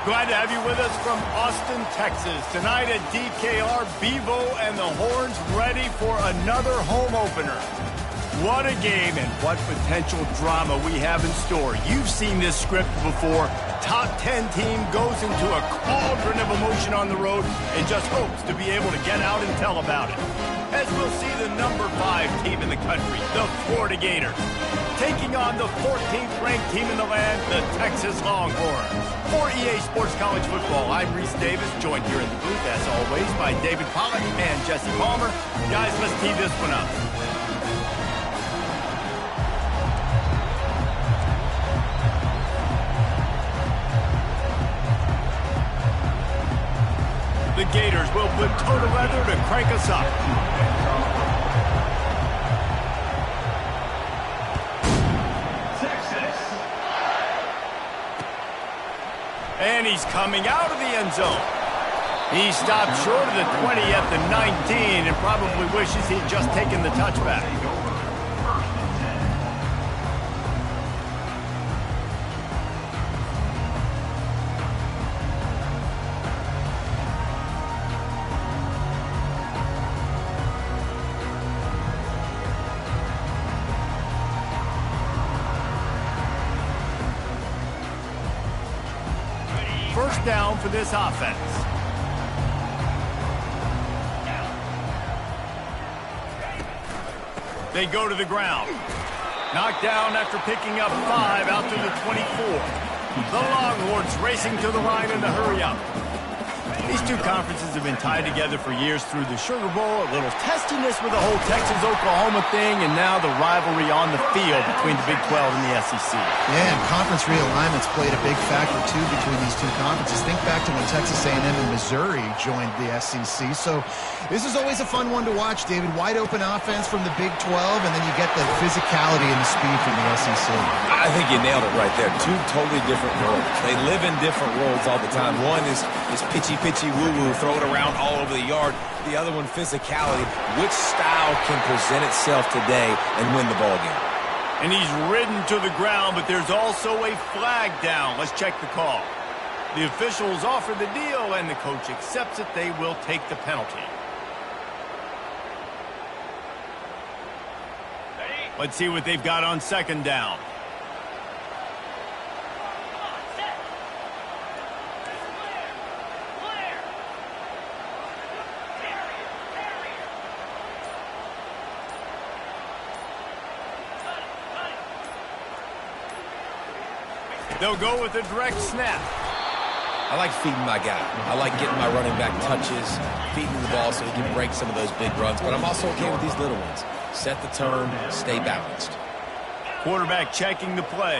Glad to have you with us from Austin, Texas. Tonight at DKR, Bevo and the Horns ready for another home opener. What a game and what potential drama we have in store. You've seen this script before. Top 10 team goes into a cauldron of emotion on the road and just hopes to be able to get out and tell about it. As we'll see the number 5 team in the country, the Florida Gators, taking on the 14th ranked team in the land, the Texas Longhorns. For EA Sports College Football, I'm Reese Davis, joined here in the booth, as always, by David Pollack and Jesse Palmer. Guys, let's tee this one up. The Gators will put toe to leather to crank us up. And he's coming out of the end zone. He stopped short of the 20 at the 19 and probably wishes he'd just taken the touchback. First down for this offense. They go to the ground. Knocked down after picking up 5 out to the 24. The Longhorns racing to the line in the hurry up. These two conferences have been tied together for years through the Sugar Bowl, a little testiness with the whole Texas-Oklahoma thing, and now the rivalry on the field between the Big 12 and the SEC. Yeah, and conference realignments played a big factor, too, between these two conferences. Think back to when Texas A&M and Missouri joined the SEC. So this is always a fun one to watch, David. Wide open offense from the Big 12, and then you get the physicality and the speed from the SEC. I think you nailed it right there. Two totally different worlds. They live in different worlds all the time. One is pitchy woo-woo, throw it around all over the yard. The other one, physicality. Which style can present itself today and win the ball game? And he's ridden to the ground, but there's also a flag down. Let's check the call. The officials offer the deal, and the coach accepts it. They will take the penalty. Let's see what they've got on second down. They'll go with a direct snap. I like feeding my guy. I like getting my running back touches, feeding the ball so he can break some of those big runs. But I'm also okay with these little ones. Set the tone, stay balanced. Quarterback checking the play.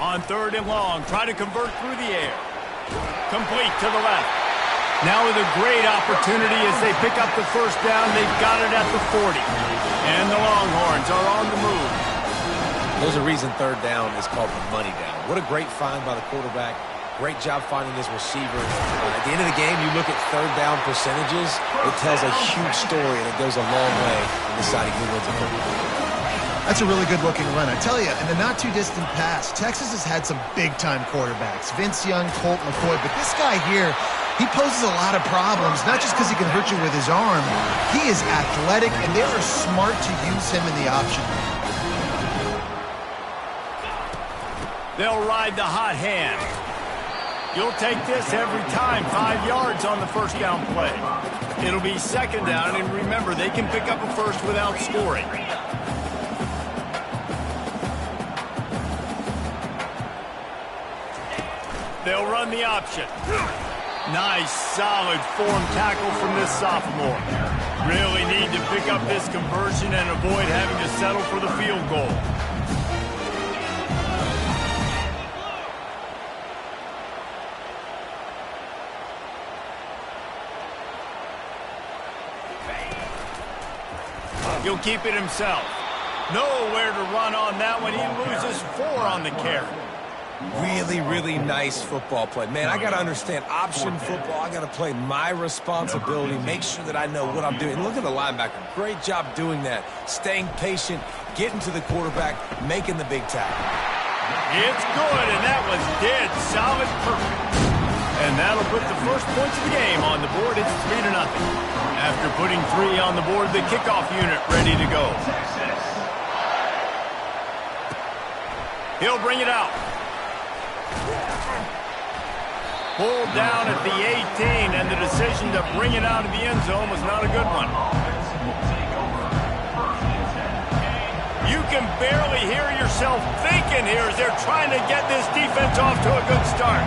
On third and long, try to convert through the air. Complete to the left. Now with a great opportunity as they pick up the first down. They've got it at the 40. And the Longhorns are on the move. There's a reason third down is called the money down. What a great find by the quarterback. Great job finding his receiver. At the end of the game, you look at third down percentages. It tells a huge story, and it goes a long way in deciding who wins a football. That's a really good-looking run. I tell you, in the not-too-distant past, Texas has had some big-time quarterbacks. Vince Young, Colt McCoy. But this guy here, he poses a lot of problems, not just because he can hurt you with his arm. He is athletic, and they are smart to use him in the option. They'll ride the hot hand. You'll take this every time. 5 yards on the first down play. It'll be second down, and remember, they can pick up a first without scoring. They'll run the option. Nice, solid form tackle from this sophomore. Really need to pick up this conversion and avoid having to settle for the field goal. He'll keep it himself. Nowhere to run on that one. He loses 4 on the carry. Really, really nice football play. Man, I got to understand option football. I got to play my responsibility, make sure that I know what I'm doing. And look at the linebacker. Great job doing that. Staying patient, getting to the quarterback, making the big tackle. It's good, and that was dead solid perfect. And that'll put the first points of the game on the board. It's 3-0. After putting 3 on the board, the kickoff unit ready to go. He'll bring it out. Pulled down at the 18, and the decision to bring it out of the end zone was not a good one. You can barely hear yourself thinking here as they're trying to get this defense off to a good start.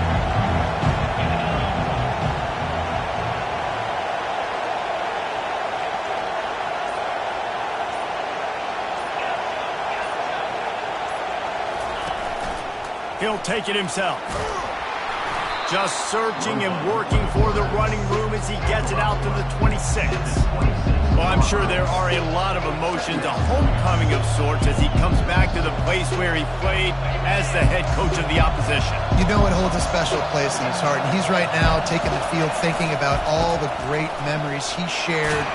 He'll take it himself. Just searching and working for the running room as he gets it out to the 26. Well, I'm sure there are a lot of emotions, a homecoming of sorts, as he comes back to the place where he played as the head coach of the opposition. You know it holds a special place in his heart, and he's right now taking the field thinking about all the great memories he shared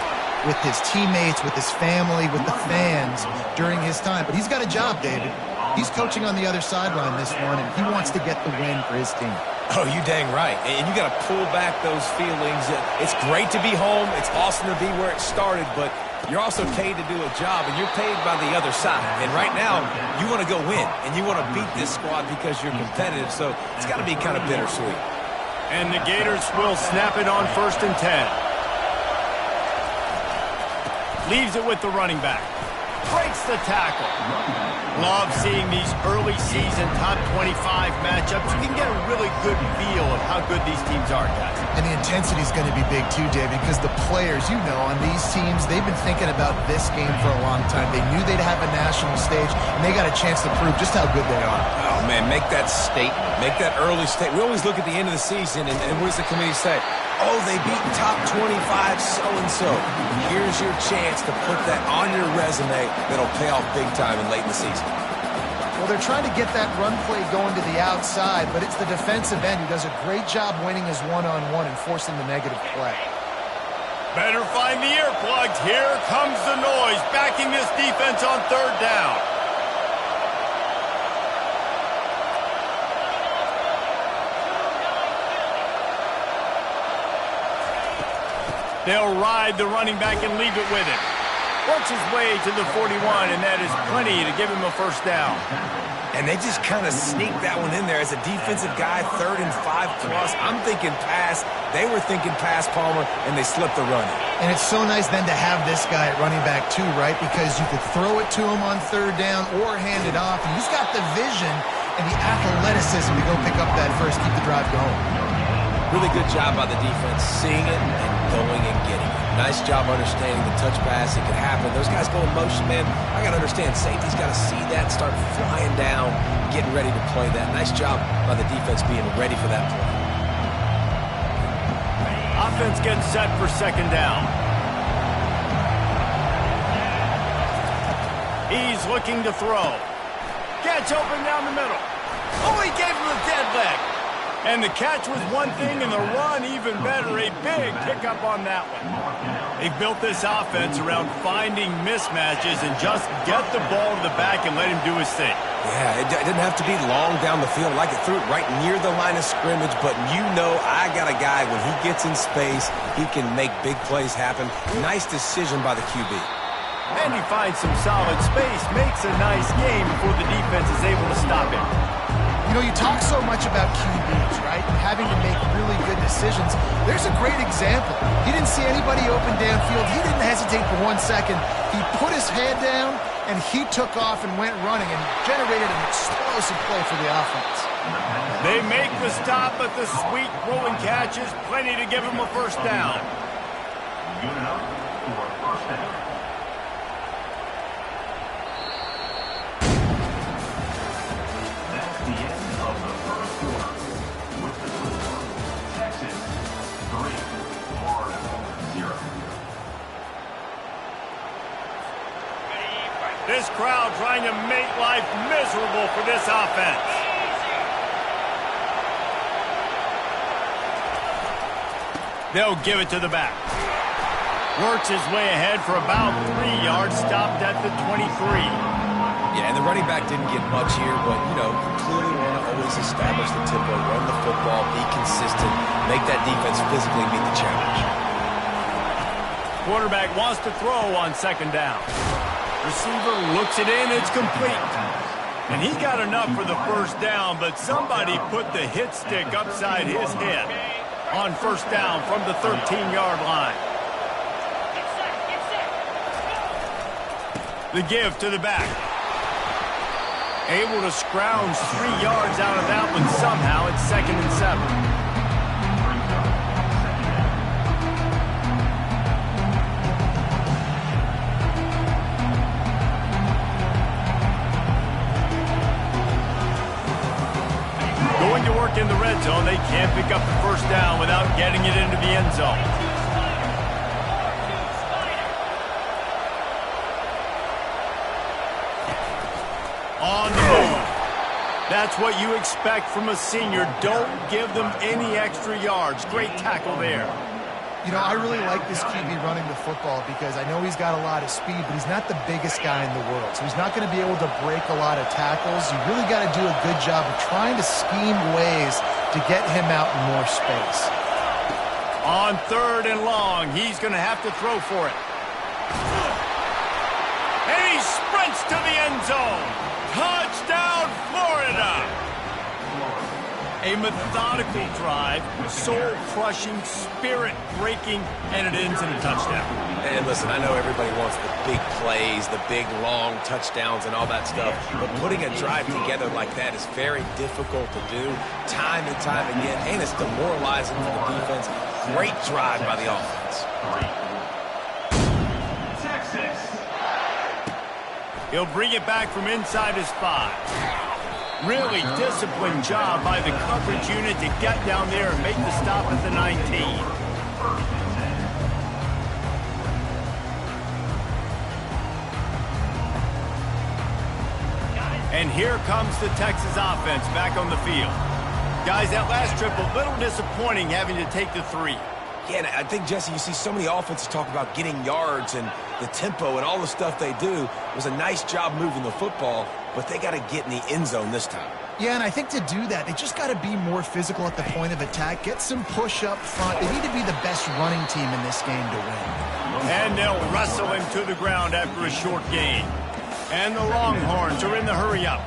with his teammates, with his family, with the fans during his time. But he's got a job, David. He's coaching on the other sideline this one, and he wants to get the win for his team. Oh, you dang right. And you got to pull back those feelings. It's great to be home. It's awesome to be where it started, but you're also paid to do a job, and you're paid by the other side. And right now, you want to go win, and you want to beat this squad because you're competitive, so it's got to be kind of bittersweet. And the Gators will snap it on 1st and 10. Leaves it with the running back. Breaks the tackle. Love seeing these early season top 25 matchups. You can get a really good feel of how good these teams are, guys. And the intensity is going to be big too, David, because the players, you know, on these teams, they've been thinking about this game for a long time. They knew they'd have a national stage, and they got a chance to prove just how good they are. Oh, man, make that statement. Make that early statement. We always look at the end of the season, and what does the committee say? Oh, they beat top 25 so-and-so. Here's your chance to put that on your resume that'll pay off big time in late in the season. Well, they're trying to get that run play going to the outside, but it's the defensive end who does a great job winning his one-on-one and forcing the negative play. Better find the earplugs. Here comes the noise, backing this defense on 3rd down. They'll ride the running back and leave it with him. Works his way to the 41, and that is plenty to give him a 1st down. And they just kind of sneaked that one in there as a defensive guy, 3rd and 5 plus. I'm thinking pass. They were thinking pass, Palmer, and they slipped the run. And it's so nice then to have this guy at running back too, right? Because you could throw it to him on 3rd down or hand it off. And he's got the vision and the athleticism to go pick up that first, keep the drive going. Really good job by the defense, seeing it and going and getting it. Nice job understanding the touch pass. It could happen. Those guys go in motion, man. I got to understand, safety's got to see that, start flying down, getting ready to play that. Nice job by the defense being ready for that play. Offense gets set for 2nd down. He's looking to throw. Gets open down the middle. Oh, he gave him a dead leg. And the catch was one thing, and the run even better. A big pickup on that one. They built this offense around finding mismatches and just get the ball to the back and let him do his thing. Yeah, it didn't have to be long down the field. Like it threw it right near the line of scrimmage, but you know I got a guy, when he gets in space, he can make big plays happen. Nice decision by the QB. And he finds some solid space, makes a nice game before the defense is able to stop him. You know, you talk so much about QBs, right? And having to make really good decisions. There's a great example. He didn't see anybody open downfield. He didn't hesitate for 1 second. He put his head down, and he took off and went running and generated an explosive play for the offense. They make the stop, but the sweet rolling catch is plenty to give him a 1st down. Unit up for 1st down. That's the end of the 1st quarter. With the score, Texas 3, Florida 0. This crowd trying to make life miserable for this offense. They'll give it to the back. Works his way ahead for about 3 yards, stopped at the 23. Yeah, and the running back didn't get much here, but, you know, clearly want to always establish the tempo, run the football, be consistent, make that defense physically meet the challenge. Quarterback wants to throw on second down. Receiver looks it in, it's complete. And he got enough for the first down, but somebody put the hit stick upside his head on first down from the 13-yard line. The give to the back. Able to scrounge 3 yards out of that one somehow. It's 2nd and 7. Going to work in the red zone. They can't pick up the first down without getting it into the end zone. On the move. That's what you expect from a senior. Don't give them any extra yards. Great tackle there. You know, I really like this QB running the football because I know he's got a lot of speed, but he's not the biggest guy in the world. So he's not going to be able to break a lot of tackles. You really got to do a good job of trying to scheme ways to get him out in more space. On 3rd and long, he's going to have to throw for it. And he sprints to the end zone. Touchdown, Florida! A methodical drive, soul-crushing, spirit-breaking, and it ends in a touchdown. And listen, I know everybody wants the big plays, the big, long touchdowns and all that stuff, but putting a drive together like that is very difficult to do time and time again, and it's demoralizing for the defense. Great drive by the offense. Texas. He'll bring it back from inside his 5. Really disciplined job by the coverage unit to get down there and make the stop at the 19. And here comes the Texas offense back on the field. Guys, that last trip a little disappointing having to take the 3. Yeah, and I think, Jesse, you see so many offenses talk about getting yards and the tempo and all the stuff they do. It was a nice job moving the football, but they got to get in the end zone this time. Yeah, and I think to do that, they just got to be more physical at the point of attack, get some push up front. They need to be the best running team in this game to win. And they'll wrestle him to the ground after a short gain. And the Longhorns are in the hurry-up.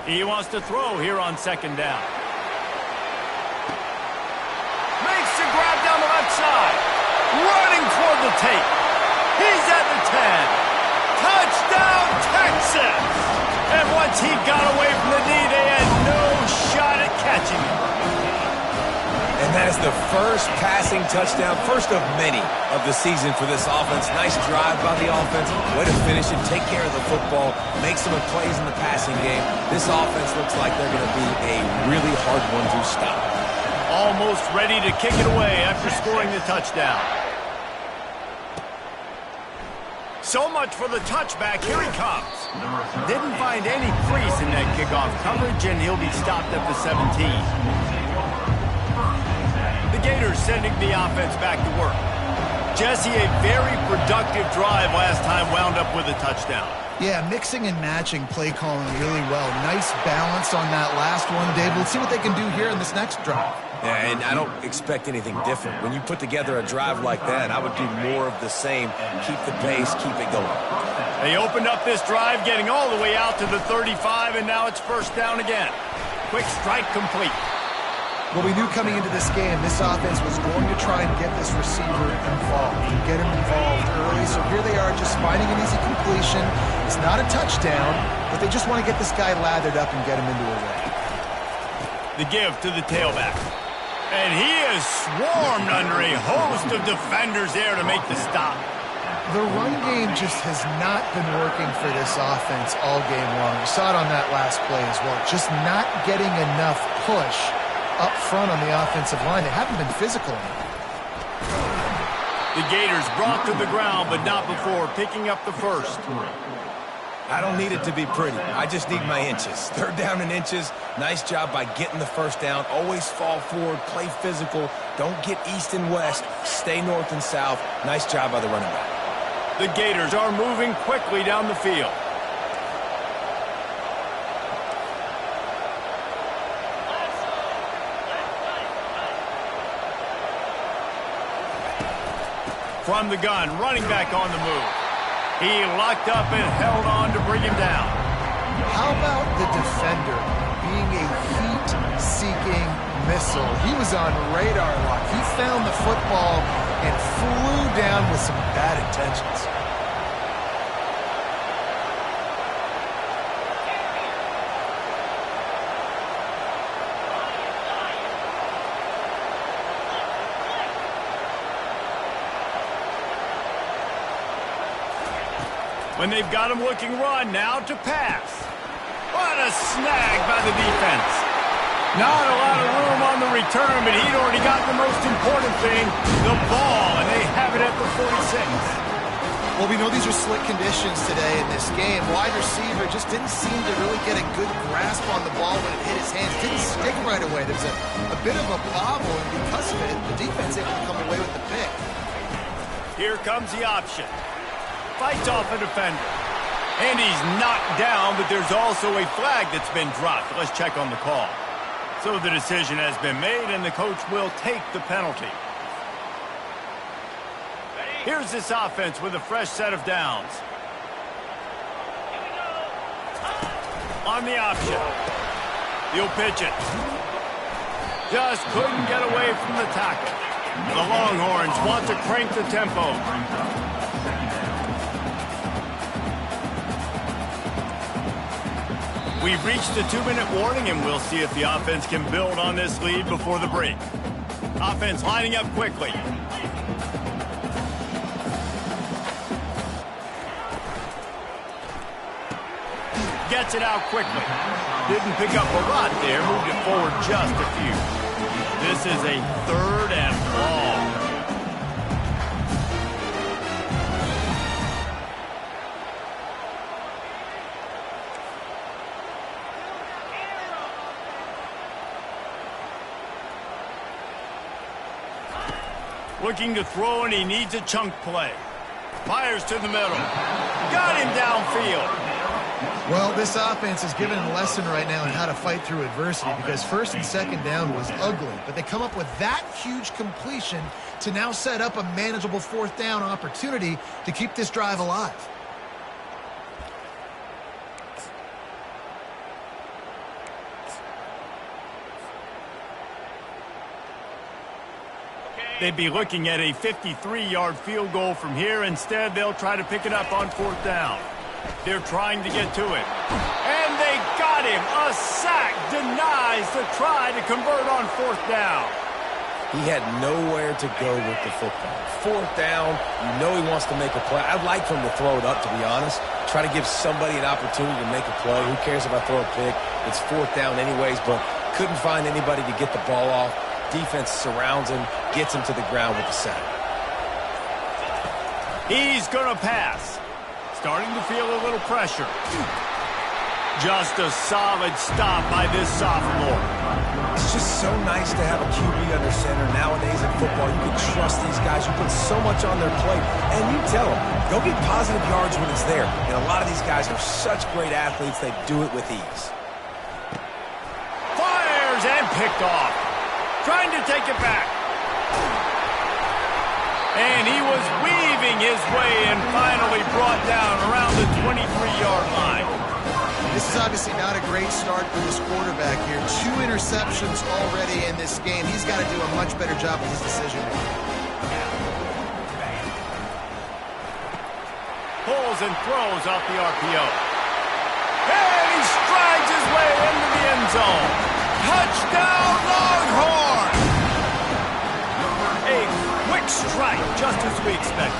He wants to throw here on second down. Makes the grab down the left side. Running toward the tape. He's at the 10. Touchdown, Texas! And once he got away from the knee, they had no shot at catching him. And that is the first passing touchdown, first of many of the season for this offense. Nice drive by the offense. Way to finish it, take care of the football, make some plays in the passing game. This offense looks like they're going to be a really hard one to stop. Almost ready to kick it away after scoring the touchdown. So much for the touchback. Here he comes. Didn't find any crease in that kickoff coverage, and he'll be stopped at the 17. The Gators sending the offense back to work. Jesse, a very productive drive last time wound up with a touchdown. Yeah, mixing and matching play calling really well. Nice balance on that last one, Dave. Let's see what they can do here in this next drive. Yeah, and I don't expect anything different. When you put together a drive like that, I would do more of the same. Keep the pace, keep it going. They opened up this drive, getting all the way out to the 35, and now it's first down again. Quick strike complete. Well, we knew coming into this game, this offense was going to try and get this receiver involved, get him involved early. So here they are just finding an easy completion. It's not a touchdown, but they just want to get this guy lathered up and get him into a way. The give to the tailback. And he is swarmed under a host of defenders there to make the stop. The run game just has not been working for this offense all game long. We saw it on that last play as well. Just not getting enough push up front on the offensive line. They haven't been physical enough. The Gators brought to the ground, but not before picking up the first. I don't need it to be pretty. I just need my inches. Third down and inches. Nice job by getting the first down. Always fall forward, play physical. Don't get east and west. Stay north and south. Nice job by the running back. The Gators are moving quickly down the field. From the gun, running back on the move. He locked up and held on to bring him down. How about the defender being a heat-seeking missile? He was on radar lock. He found the football and flew down with some bad intentions. When they've got him looking run, now to pass. What a snag by the defense. Not a lot of room on the return, but he'd already got the most important thing, the ball, and they have it at the 46. Well, we know these are slick conditions today in this game. Wide receiver just didn't seem to really get a good grasp on the ball when it hit his hands. Didn't stick right away. There's a bit of a bobble, and because of it, the defense able to come away with the pick. Here comes the option. Fights off a defender. And he's knocked down, but there's also a flag that's been dropped. Let's check on the call. So the decision has been made, and the coach will take the penalty. Here's this offense with a fresh set of downs. On the option. He'll pitch it. Just couldn't get away from the tackle. The Longhorns want to crank the tempo. We've reached the 2-minute warning, and we'll see if the offense can build on this lead before the break. Offense lining up quickly. Gets it out quickly. Didn't pick up a lot there, moved it forward just a few. This is a 3rd and long. Looking to throw, and he needs a chunk play. Fires to the middle. Got him downfield. Well, this offense is giving a lesson right now on how to fight through adversity, because 1st and 2nd down was ugly, but they come up with that huge completion to now set up a manageable 4th down opportunity to keep this drive alive. They'd be looking at a 53-yard field goal from here. Instead, they'll try to pick it up on 4th down. They're trying to get to it. And they got him. A sack denies the try to convert on 4th down. He had nowhere to go with the football. 4th down, you know he wants to make a play. I'd like for him to throw it up, to be honest. Try to give somebody an opportunity to make a play. Who cares if I throw a pick? It's 4th down anyways, but couldn't find anybody to get the ball off. Defense surrounds him, gets him to the ground with the sack. He's going to pass. Starting to feel a little pressure. Just a solid stop by this sophomore. It's just so nice to have a QB under center. Nowadays in football, you can trust these guys who put so much on their plate. And you tell them, go get positive yards when it's there. And a lot of these guys are such great athletes, they do it with ease. Fires and picked off. Trying to take it back. And he was weaving his way and finally brought down around the 23-yard line. This is obviously not a great start for this quarterback here. 2 interceptions already in this game. He's got to do a much better job with his decision-making. Pulls and throws off the RPO. And he strides his way into the end zone. Touchdown, Longhorn! A quick strike, just as we expected.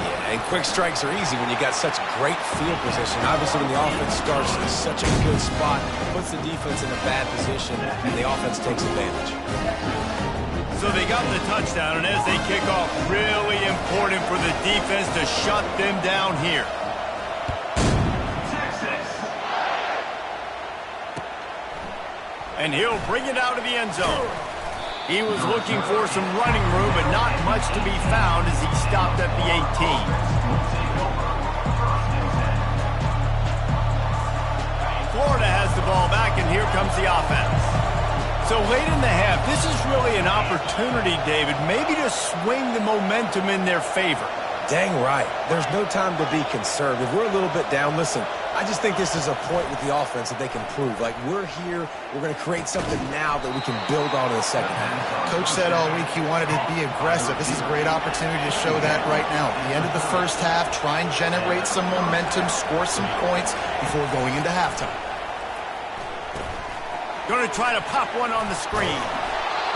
Yeah, and quick strikes are easy when you got such great field position. Obviously, when the offense starts in such a good spot, puts the defense in a bad position, and the offense takes advantage. So they got the touchdown, and as they kick off, really important for the defense to shut them down here. And he'll bring it out of the end zone. He was looking for some running room, but not much to be found as he stopped at the 18. Florida has the ball back, and here comes the offense. So late in the half, this is really an opportunity, David, maybe to swing the momentum in their favor. Dang right. There's no time to be conservative. We're a little bit down. Listen, I just think this is a point with the offense that they can prove. Like, we're here, we're going to create something now that we can build on in the second half. Coach said all week he wanted to be aggressive. This is a great opportunity to show that right now. At the end of the first half, try and generate some momentum, score some points before going into halftime. Going to try to pop one on the screen.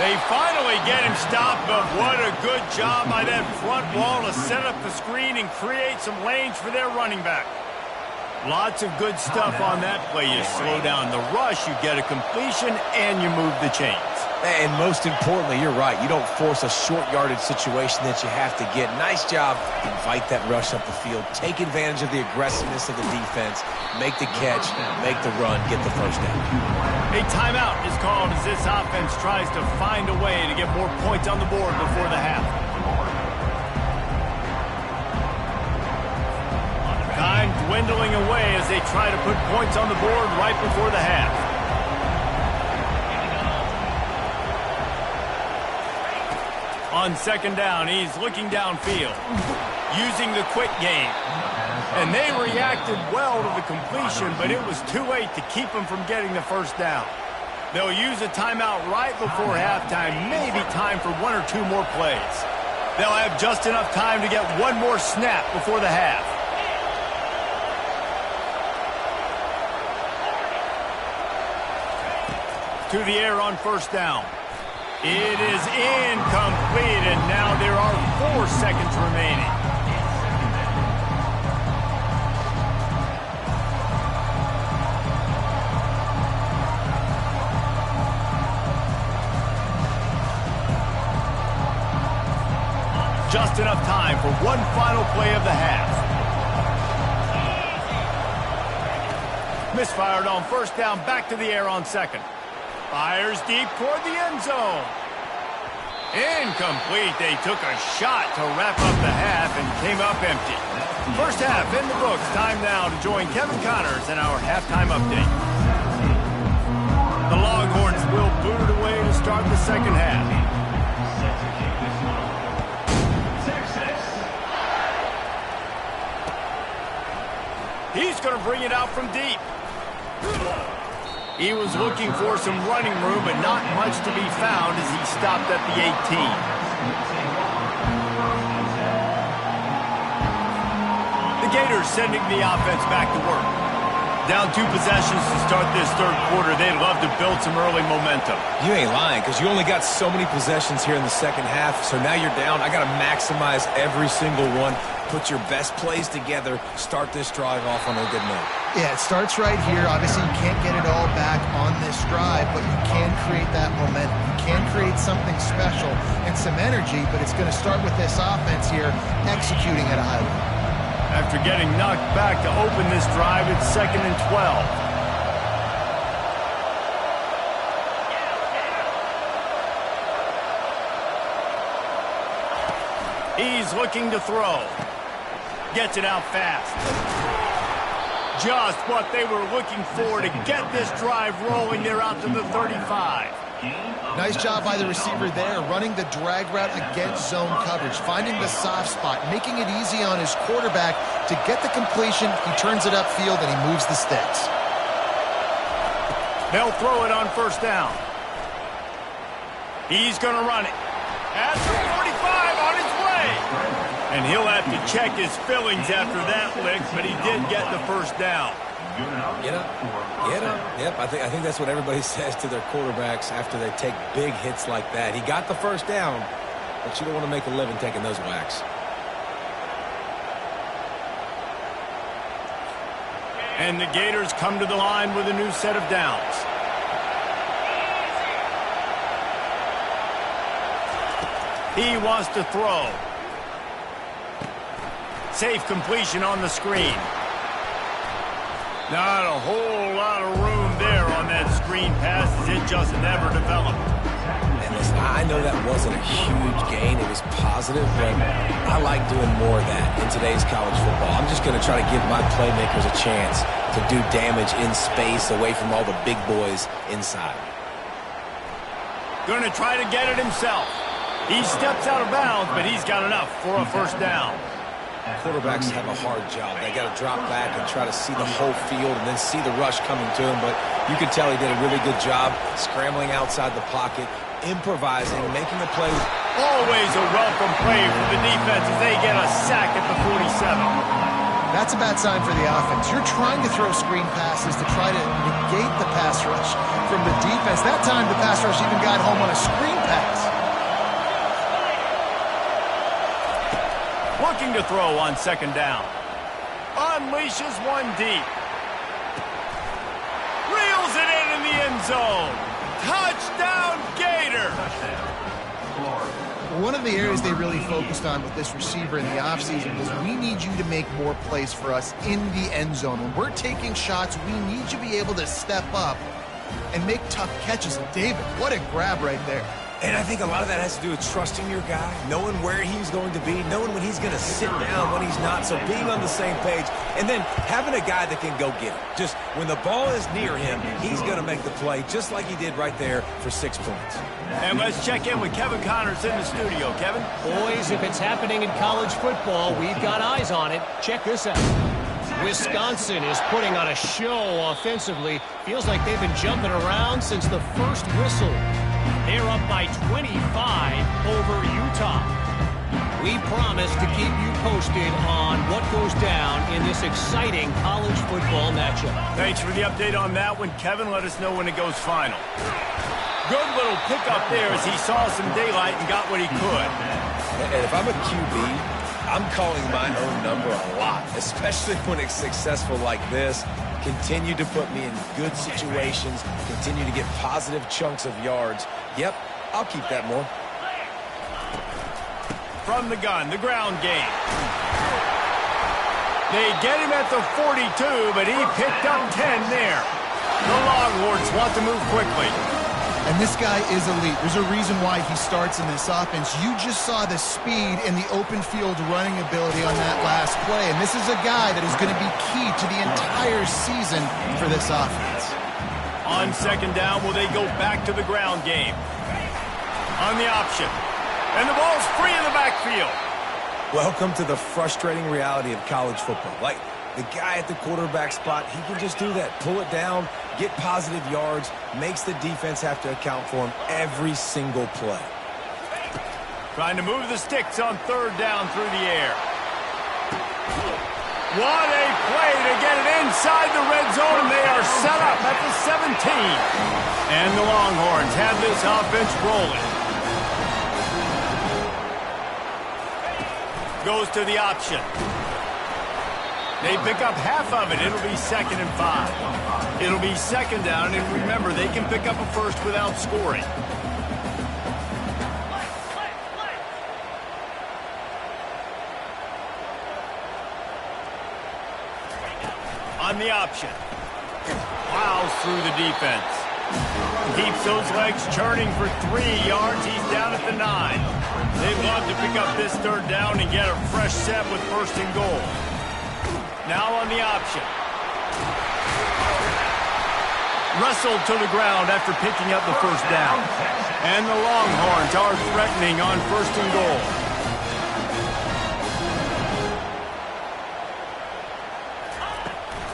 They finally get him stopped, but what a good job by that front wall to set up the screen and create some lanes for their running back. Lots of good stuff on that play. You slow down the rush, you get a completion, and you move the chains. And most importantly, you're right. You don't force a short yardage situation that you have to get. Nice job. Invite that rush up the field. Take advantage of the aggressiveness of the defense. Make the catch, make the run, get the first down. A timeout is called as this offense tries to find a way to get more points on the board before the half. Time dwindling away as they try to put points on the board right before the half. On second down, he's looking downfield, using the quick game. And they reacted well to the completion, but it was too late to keep them from getting the first down. They'll use a timeout right before halftime, maybe time for one or two more plays. They'll have just enough time to get one more snap before the half. To the air on first down. It is incomplete, and now there are 4 seconds remaining. Just enough time for one final play of the half. Misfired on first down, back to the air on second. Fires deep toward the end zone. Incomplete. They took a shot to wrap up the half and came up empty. First half in the books. Time now to join Kevin Connors in our halftime update. The Longhorns will boot it away to start the second half. He's going to bring it out from deep. He was looking for some running room, but not much to be found as he stopped at the 18. The Gators sending the offense back to work. Down 2 possessions to start this third quarter. They'd love to build some early momentum. You ain't lying, because you only got so many possessions here in the second half, so now you're down. I got to maximize every single one. Put your best plays together. Start this drive off on a good note. Yeah, it starts right here. Obviously, you can't get it all back on this drive, but you can create that momentum. You can create something special and some energy, but it's going to start with this offense here executing at a high level. After getting knocked back to open this drive, it's 2nd and 12. He's looking to throw. Gets it out fast. Just what they were looking for to get this drive rolling. They're out to the 35. Nice job by the receiver there, running the drag route against zone coverage, finding the soft spot, making it easy on his quarterback to get the completion. He turns it upfield, and he moves the sticks. They'll throw it on first down. He's going to run it. At the 45 on his way. And he'll have to check his fillings after that lick, but he did get the first down. Get up. Get up. Yep, I think that's what everybody says to their quarterbacks after they take big hits like that. He got the first down, but you don't want to make a living taking those whacks. And the Gators come to the line with a new set of downs. He wants to throw. Safe completion on the screen. Not a whole lot of room there on that screen. screen passes, it just never developed. And listen, I know that wasn't a huge gain. It was positive, but I like doing more of that in today's college football. I'm just going to try to give my playmakers a chance to do damage in space away from all the big boys inside. Going to try to get it himself. He steps out of bounds, but he's got enough for a first down. Quarterbacks have a hard job. They got to drop back and try to see the whole field and then see the rush coming to him. But you could tell he did a really good job scrambling outside the pocket, improvising, making a play. Always a welcome play for the defense as they get a sack at the 47. That's a bad sign for the offense. You're trying to throw screen passes to try to negate the pass rush from the defense. That time, the pass rush even got home on a screen pass. Looking to throw on second down. Unleashes one deep. Reels it in the end zone. Touchdown, Gator! One of the areas they really focused on with this receiver in the offseason was we need you to make more plays for us in the end zone. When we're taking shots, we need you to be able to step up and make tough catches. And David, what a grab right there. And I think a lot of that has to do with trusting your guy, knowing where he's going to be, knowing when he's going to sit down, when he's not. So being on the same page, and then having a guy that can go get it. Just when the ball is near him, he's going to make the play, just like he did right there for 6 points. And let's check in with Kevin Connors in the studio. Kevin? Boys, if it's happening in college football, we've got eyes on it. Check this out. Wisconsin is putting on a show offensively. Feels like they've been jumping around since the first whistle. They're up by 25 over Utah. We promise to keep you posted on what goes down in this exciting college football matchup. Thanks for the update on that one, Kevin. Let us know when it goes final. Good little pickup there as he saw some daylight and got what he could. And if I'm a QB, I'm calling my own number a lot, especially when it's successful like this. Continue to put me in good situations, continue to get positive chunks of yards. Yep, I'll keep that more. From the gun, the ground game. They get him at the 42, but he picked up 10 there. The Longhorns want to move quickly. And this guy is elite. There's a reason why he starts in this offense. You just saw the speed and the open field running ability on that last play. And this is a guy that is going to be key to the entire season for this offense. On second down, will they go back to the ground game? On the option. And the ball's free in the backfield. Welcome to the frustrating reality of college football. Like, the guy at the quarterback spot, he can just do that. Pull it down, get positive yards, makes the defense have to account for him every single play. Trying to move the sticks on third down through the air. What a play to get it inside the red zone. They are set up at the 17. And the Longhorns have this offense rolling. Goes to the option. They pick up half of it. It'll be 2nd and 5. It'll be second down, and remember, they can pick up a first without scoring. On the option. Plows through the defense. Keeps those legs churning for 3 yards. He's down at the 9. They'd love to pick up this third down and get a fresh set with 1st and goal. Now on the option. Wrestled to the ground after picking up the first down. And the Longhorns are threatening on 1st and goal.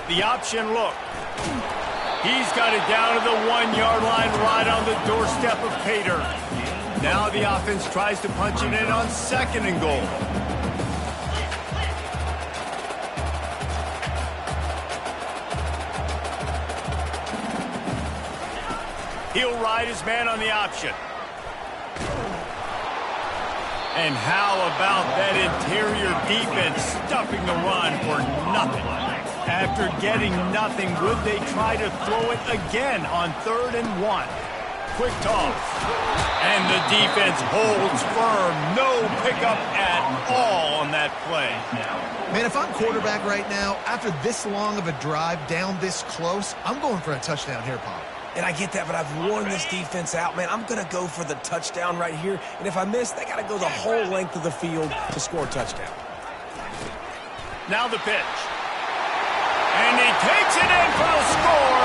The option look. He's got it down to the 1-yard line right on the doorstep of Cater. Now the offense tries to punch it in on 2nd and goal. He'll ride his man on the option. And how about that interior defense stuffing the run for nothing? After getting nothing, would they try to throw it again on 3rd and 1? Quick toss. And the defense holds firm. No pickup at all on that play. Man, if I'm quarterback right now, after this long of a drive down this close, I'm going for a touchdown here, Pop. And I get that, but I've worn this defense out, man. I'm going to go for the touchdown right here. And if I miss, they got to go the whole length of the field to score a touchdown. Now the pitch. And he takes it in for the score.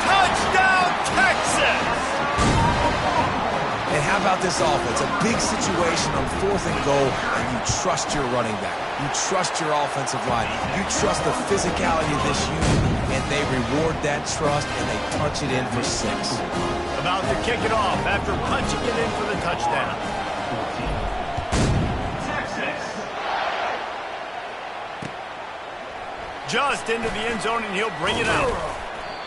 Touchdown, Texas! And how about this offense? A big situation on 4th and goal, and you trust your running back. You trust your offensive line. You trust the physicality of this unit, and they reward that trust, and they punch it in for 6. About to kick it off after punching it in for the touchdown. Just into the end zone, and he'll bring it out.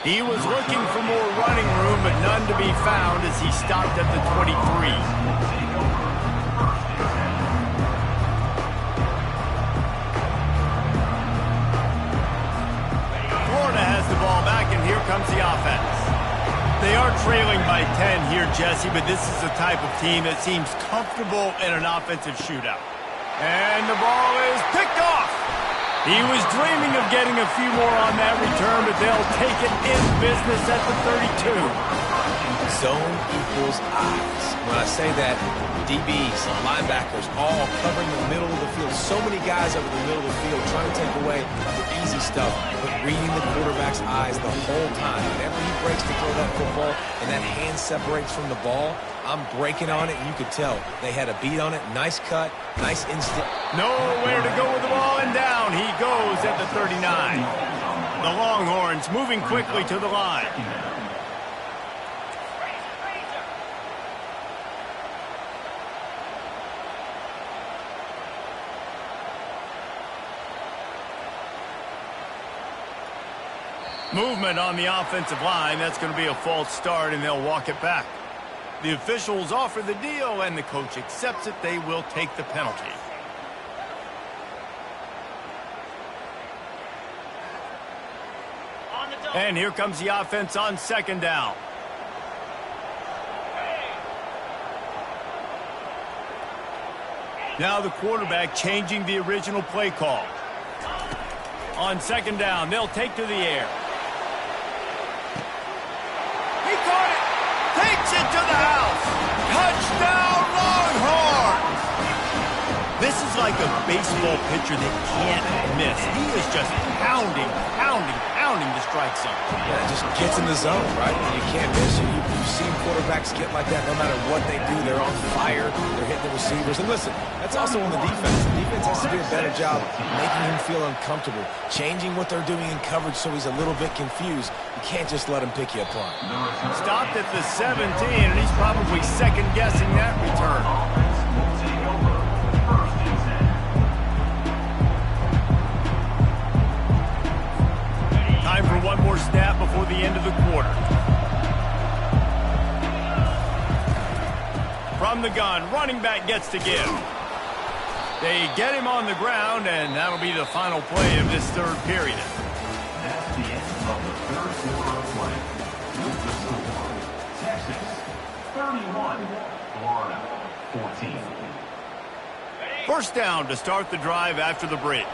He was looking for more running room, but none to be found as he stopped at the 23. Florida has the ball back, and here comes the offense. They are trailing by 10 here, Jesse, but this is the type of team that seems comfortable in an offensive shootout. And the ball is picked off. He was dreaming of getting a few more on that return, but they'll take it in business at the 32. Zone equals eyes. When I say that, DBs, linebackers, all covering the middle of the field. So many guys over the middle of the field trying to take away the easy stuff, but reading the quarterback's eyes the whole time. Whenever he breaks to throw that football and that hand separates from the ball, I'm breaking on it, and you could tell they had a beat on it. Nice cut, nice instinct. Nowhere to go with the ball, and down he goes at the 39. The Longhorns moving quickly to the line. Movement on the offensive line. That's going to be a false start, and they'll walk it back. The officials offer the deal, and the coach accepts it. They will take the penalty. And here comes the offense on 2nd down. Now the quarterback changing the original play call. On 2nd down, they'll take to the air. He caught it! Takes it to the house! Touchdown, Longhorns! This is like a baseball pitcher that can't miss. He is just pounding the strike zone. Yeah, it just gets in the zone, right? You can't miss. You've seen quarterbacks get like that no matter what they do. They're on fire. They're hitting the receivers. And listen, that's also on the defense. The defense has to do a better job making him feel uncomfortable, changing what they're doing in coverage so he's a little bit confused. You can't just let him pick you apart. Stopped at the 17, and he's probably second-guessing that return. Time for one more snap before the end of the quarter. From the gun, running back gets to give. They get him on the ground, and that'll be the final play of this 3rd period. That's the end of the 3rd quarter of play. With the score, Texas 31, Florida 14. First down to start the drive after the break.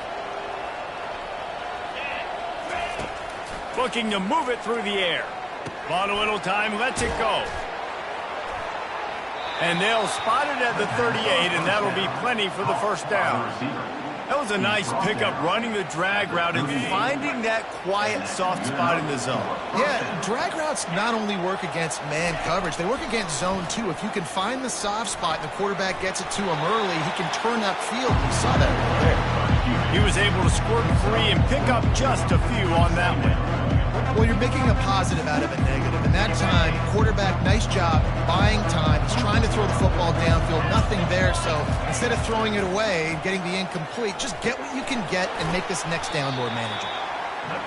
Looking to move it through the air. Bought a little time, lets it go. And they'll spot it at the 38, and that'll be plenty for the first down. That was a nice pickup, running the drag route and finding that quiet, soft spot in the zone. Yeah, drag routes not only work against man coverage, they work against zone too. If you can find the soft spot and the quarterback gets it to him early, he can turn upfield. You saw that right there. He was able to squirt free and pick up just a few on that one. Well, you're making a positive out of a negative. And that time, quarterback, nice job, buying time. He's trying to throw the football downfield, nothing there. So instead of throwing it away and getting the incomplete, just get what you can get and make this next down more manageable.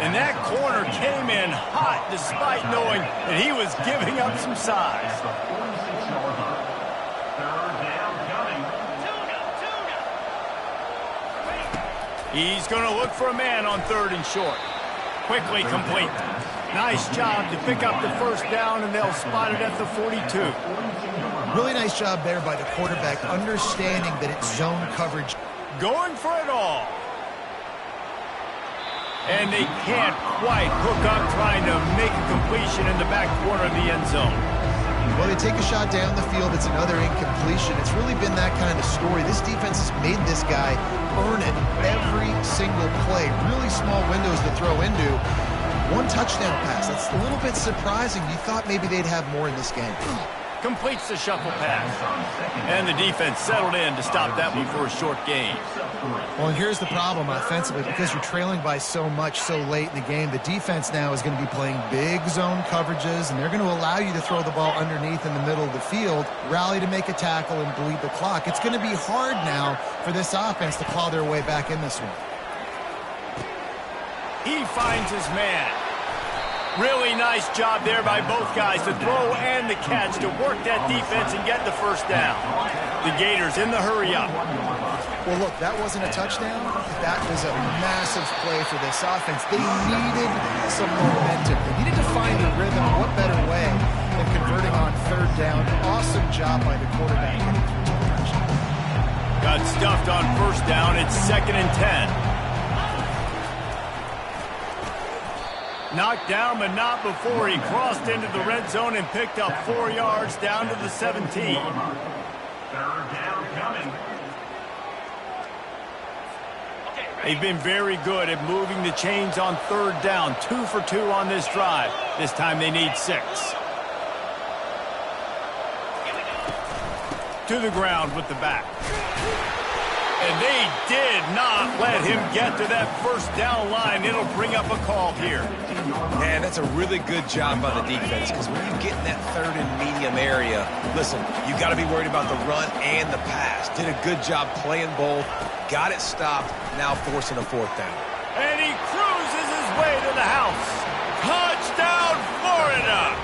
And that corner came in hot despite knowing that he was giving up some size. At the 46-yard line. 3rd down coming. He's going to look for a man on 3rd and short. Quickly complete. Nice job to pick up the first down, and they'll spot it at the 42. Really nice job there by the quarterback, understanding that it's zone coverage. Going for it all. And they can't quite hook up trying to make a completion in the back corner of the end zone. Well, they take a shot down the field. It's another incompletion. It's really been that kind of story. This defense has made this guy earn it every single play. Really small windows to throw into. One touchdown pass. That's a little bit surprising. You thought maybe they'd have more in this game. Completes the shuffle pass. And the defense settled in to stop that one for a short gain. Well, and here's the problem offensively. Because you're trailing by so much so late in the game, the defense now is going to be playing big zone coverages, and they're going to allow you to throw the ball underneath in the middle of the field, rally to make a tackle, and bleed the clock. It's going to be hard now for this offense to claw their way back in this one. He finds his man. Really nice job there by both guys, the throw and the catch, to work that defense and get the first down. The Gators in the hurry-up. Well, look, that wasn't a touchdown. That was a massive play for this offense. They needed some momentum. They needed to find a rhythm. What better way than converting on third down? Awesome job by the quarterback. Got stuffed on first down. It's 2nd and 10. Knocked down, but not before he crossed into the red zone and picked up 4 yards down to the 17. Third down coming. They've been very good at moving the chains on third down. 2 for 2 on this drive. This time they need 6. To the ground with the back. And they did not let him get to that first down line. It'll bring up a call here. Man, that's a really good job by the defense, because when you get in that third and medium area, listen, you got to be worried about the run and the pass. Did a good job playing both, got it stopped, now forcing a fourth down. And he cruises his way to the house. Touchdown, Florida!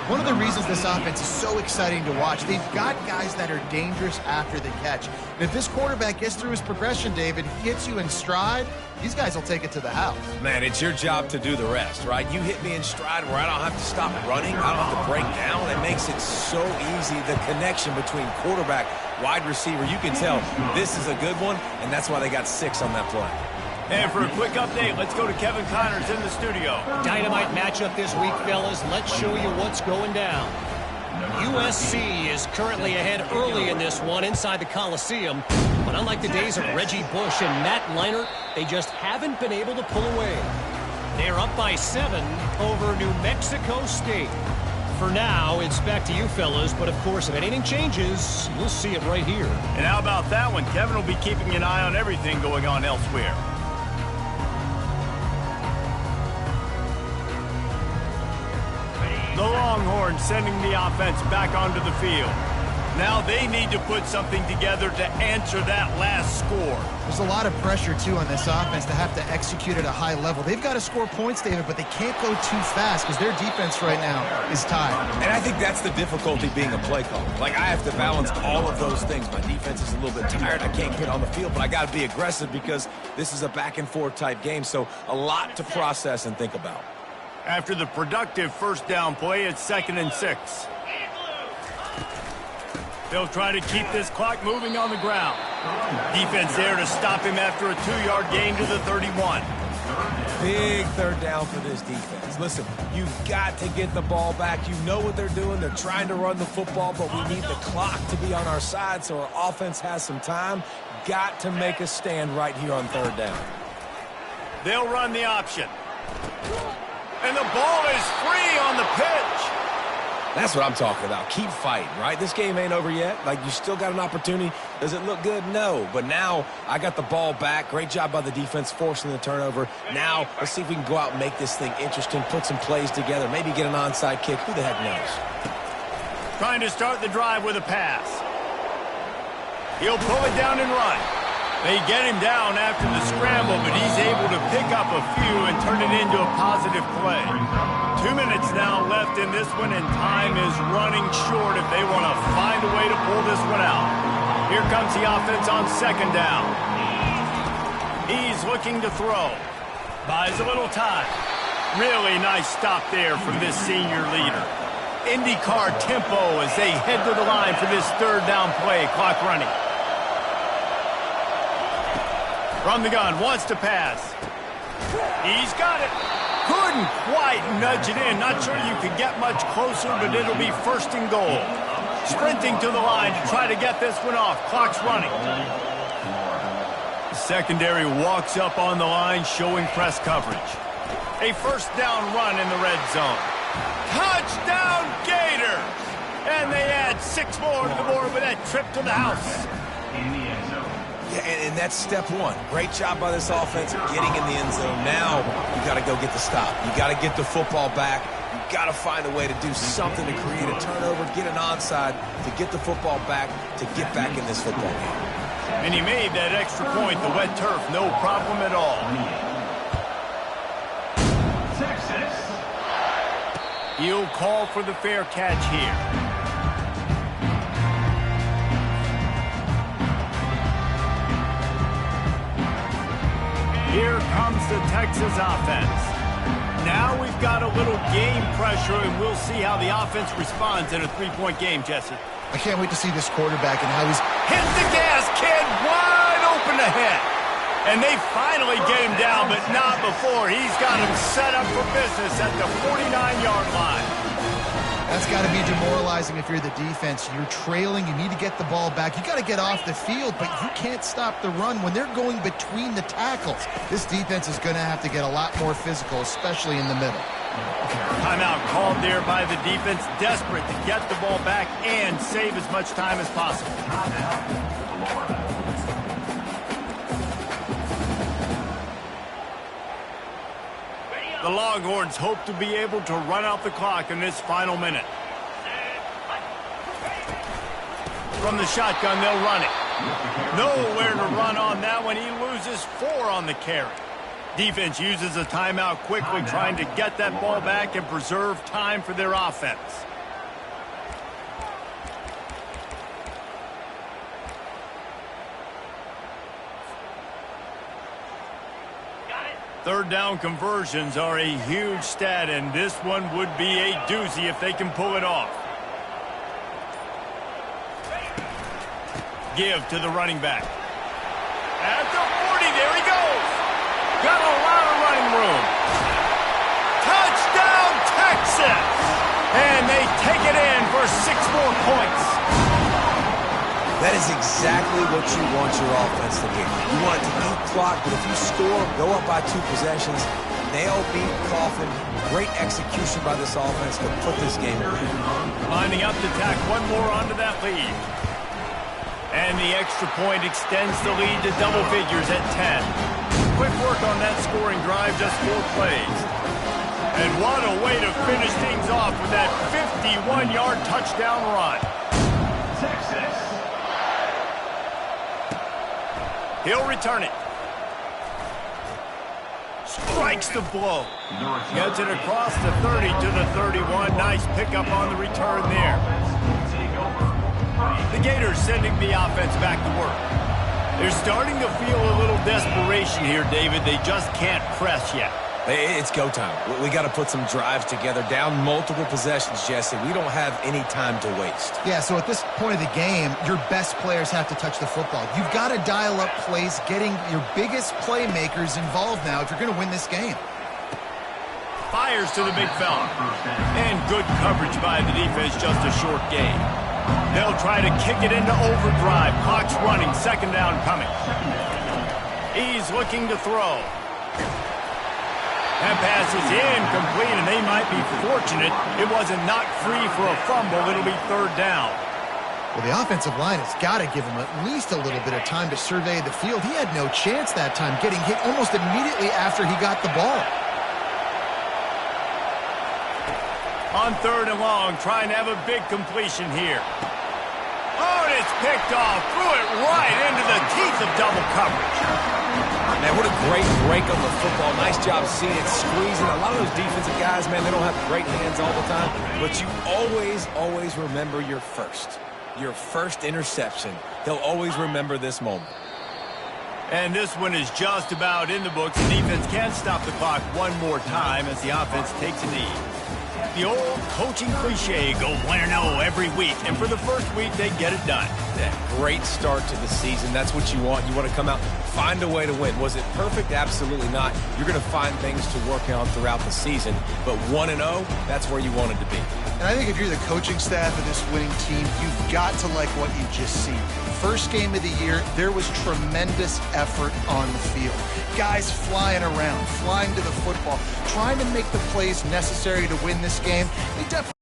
One of the reasons this offense is so exciting to watch, they've got guys that are dangerous after the catch. And if this quarterback gets through his progression, David, he hits you in stride, these guys will take it to the house. Man, it's your job to do the rest, right? You hit me in stride where I don't have to stop running, I don't have to break down. It makes it so easy, the connection between quarterback, wide receiver. You can tell this is a good one, and that's why they got 6 on that play. And for a quick update, let's go to Kevin Connors in the studio. Dynamite matchup this week, fellas. Let's show you what's going down. USC is currently ahead early in this one inside the Coliseum. But unlike the days of Reggie Bush and Matt Leinart, they just haven't been able to pull away. They're up by 7 over New Mexico State. For now, it's back to you fellas, but of course, if anything changes, you'll see it right here. And how about that one? Kevin will be keeping an eye on everything going on elsewhere. The Longhorns sending the offense back onto the field. Now they need to put something together to answer that last score. There's a lot of pressure, too, on this offense to have to execute at a high level. They've got to score points, David, but they can't go too fast because their defense right now is tired. And I think that's the difficulty being a play caller. Like, I have to balance all of those things. My defense is a little bit tired. I can't get on the field, but I got to be aggressive because this is a back-and-forth type game, so a lot to process and think about. After the productive first down play, it's 2nd and 6. They'll try to keep this clock moving on the ground. Defense there to stop him after a 2-yard gain to the 31. Big third down for this defense. Listen, you've got to get the ball back. You know what they're doing. They're trying to run the football, but we need the clock to be on our side so our offense has some time. Got to make a stand right here on third down. They'll run the option. And the ball is free on the pitch. That's what I'm talking about. Keep fighting, right? This game ain't over yet. Like, you still got an opportunity. Does it look good? No. But now I got the ball back. Great job by the defense forcing the turnover. Now let's see if we can go out and make this thing interesting, put some plays together, maybe get an onside kick. Who the heck knows? Trying to start the drive with a pass. He'll pull it down and run. They get him down after the scramble, but he's able to pick up a few and turn it into a positive play. 2 minutes now left in this one, and time is running short if they want to find a way to pull this one out. Here comes the offense on 2nd down. He's looking to throw. Buys a little time. Really nice stop there from this senior leader. IndyCar tempo as they head to the line for this third down play. Clock running. From the gun, wants to pass. He's got it. Couldn't quite nudge it in. Not sure you could get much closer, but it'll be first and goal. Sprinting to the line to try to get this one off. Clock's running. The secondary walks up on the line, showing press coverage. A first down run in the red zone. Touchdown, Gator! And they add 6 more to the board with that trip to the house. In the end zone. Yeah, and that's step one. Great job by this offense of getting in the end zone. Now you got to go get the stop. You got to get the football back. You got to find a way to do something to create a turnover, get an onside, to get the football back, to get back in this football game. And he made that extra point, the wet turf, no problem at all. Texas. He'll call for the fair catch here. Here comes the Texas offense. Now we've got a little game pressure, and we'll see how the offense responds in a 3-point game, Jesse. I can't wait to see this quarterback and how he's... Hit the gas, kid, wide open ahead. And they finally get him down, but not before. He's got him set up for business at the 49-yard line. That's got to be demoralizing if you're the defense. You're trailing. You need to get the ball back. You got to get off the field, but you can't stop the run when they're going between the tackles. This defense is going to have to get a lot more physical, especially in the middle. Timeout called there by the defense, desperate to get the ball back and save as much time as possible. The Longhorns hope to be able to run out the clock in this final minute. From the shotgun, they'll run it. Nowhere to run on that one. He loses 4 on the carry. Defense uses a timeout quickly, trying to get that ball back and preserve time for their offense. Third down conversions are a huge stat, and this one would be a doozy if they can pull it off. Give to the running back. At the 40, there he goes. Got a lot of running room. Touchdown, Texas! And they take it in for 6 more points. That is exactly what you want your offense to do. You want it to eat clock, but if you score, go up by 2 possessions, nail, beat, coffin. Great execution by this offense to put this game away. Lining up to tack one more onto that lead. And the extra point extends the lead to double figures at 10. Quick work on that scoring drive, just 4 plays. And what a way to finish things off with that 51-yard touchdown run. Texas. He'll return it. Strikes the blow. Gets it across the 30 to the 31. Nice pickup on the return there. The Gators sending the offense back to work. They're starting to feel a little desperation here, David. They just can't press yet. It's go time. We got to put some drives together. Down multiple possessions, Jesse. We don't have any time to waste. Yeah, so at this point of the game, your best players have to touch the football. You've got to dial up plays, getting your biggest playmakers involved now if you're going to win this game. Fires to the big fella. And good coverage by the defense, just a short gain. They'll try to kick it into overdrive. Clock's running, 2nd down coming. He's looking to throw. That pass is incomplete, and they might be fortunate it wasn't knocked free for a fumble. It'll be 3rd down. Well, the offensive line has got to give him at least a little bit of time to survey the field. He had no chance that time, getting hit almost immediately after he got the ball. On 3rd and long, trying to have a big completion here. Oh, and it's picked off. Threw it right into the teeth of double coverage. Man, what a great break on the football. Nice job seeing it, squeezing. A lot of those defensive guys, man, they don't have great hands all the time, but you always remember your first interception. They'll always remember this moment. And this one is just about in the books. The defense can't stop the clock one more time as the offense takes a knee. The old coaching cliche, go 1-0 every week. And for the first week, they get it done. Yeah, great start to the season. That's what you want. You want to come out, find a way to win. Was it perfect? Absolutely not. You're going to find things to work on throughout the season. But 1-0, that's where you want it to be. And I think if you're the coaching staff of this winning team, you've got to like what you just see. First game of the year, there was tremendous effort on the field. Guys flying around, flying to the football, trying to make the plays necessary to win this game. They definitely